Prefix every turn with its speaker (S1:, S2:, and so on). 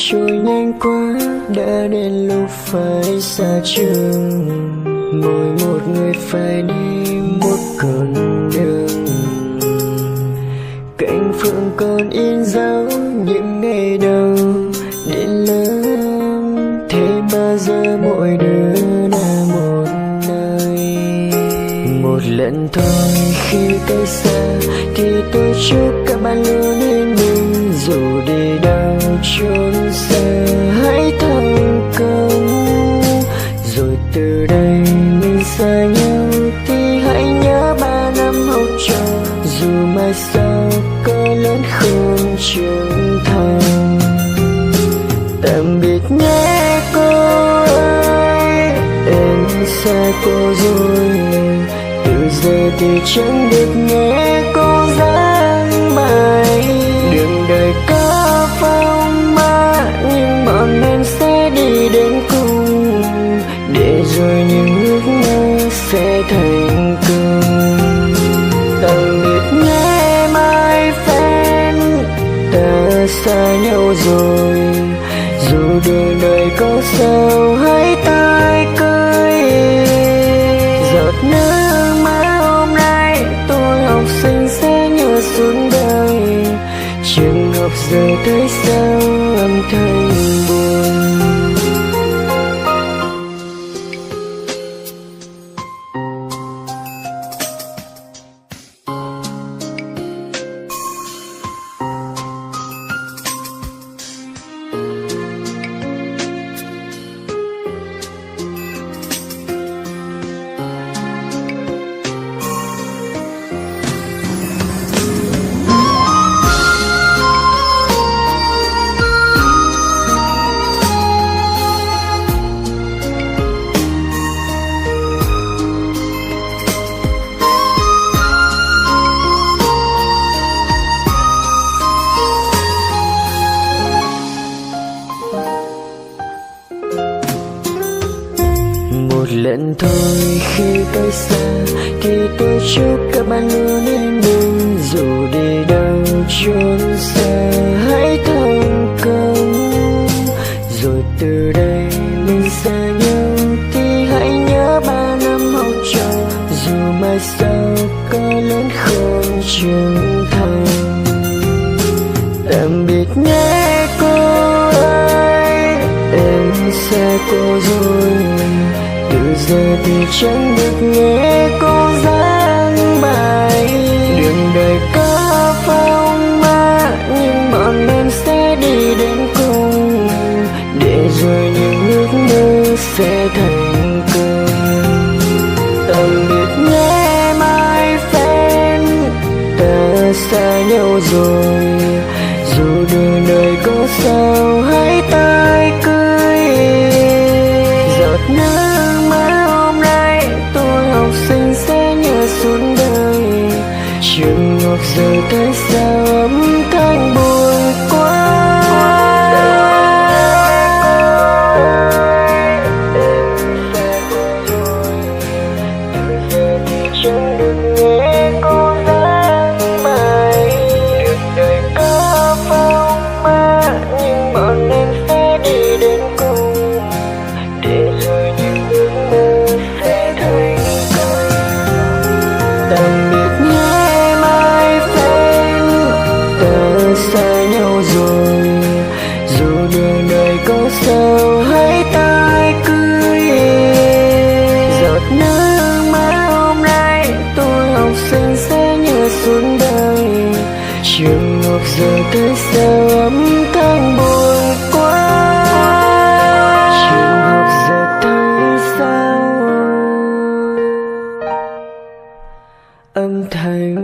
S1: trôi nhanh quá, đã đến lúc phải xa trường. Mỗi một người phải đi một con đường. Cánh phượng còn in dấu những ngày đầu đến lớn. Thế mà giờ mỗi đứa đã một nơi. Một lần thôi khi cách xa thì tôi chúc các bạn luôn yên bình. Dù đi đâu chốn xa hãy thành công. Rồi từ đây mình xa nhau thì hãy nhớ 3 năm học trò. Dù mai sau có lớn khôn trưởng thành. Tạm biệt nhé cô ơi, em xa cô rồi. Từ giờ thì chẳng được nghe cô giảng bài. Đường đời có phong ba nhưng bọn em sẽ đi đến cùng. Để rồi những ước mơ sẽ thành công. Tạm biệt nhé my friend, ta xa nhau rồi. Dù đường đời có sao hãy tươi cười. Giọt nước mắt hôm nay tôi học sinh sẽ nhớ suốt đời. Trường học giờ thấy sao âm thanh buồn. Một lần thôi khi cách xa thì tôi chúc các bạn luôn yên bình. Dù đi đâu chốn xa hãy thành công. Rồi từ đây mình xa nhau thì hãy nhớ 3 năm học trò. Dù mai sau có lớn khôn trưởng thành. Tạm biệt nhé cô ơi, em xa cô rồi. Từ giờ thì chẳng được nghe cô giảng bài. Đường đời có phong ba nhưng bọn em sẽ đi đến cùng. Để rồi những ước mơ sẽ thành công. Tạm biệt nhé my friend, ta xa nhau rồi. Dù đường đời có sao hãy tươi cười. Giọt nước mắt hôm nay tôi học sinh sẽ nhớ suốt đời. Trường học giờ thấy sao âm thanh buồn quá. Chẳng được nghe cô giảng bài. Đường đời có phong ba nhưng bọn em sẽ đi đến cùng. Để rồi những ước mơ sẽ thành công. Tạm biệt nhé my friend, ta xa nhau rồi. Dù đường đời có sao hãy tươi cười. Giọt nước mắt hôm nay tôi học sinh sẽ nhớ suốt đời. Trường học giờ thấy sao âm thanh buồn quá. Trường học giờ thấy sao âm thanh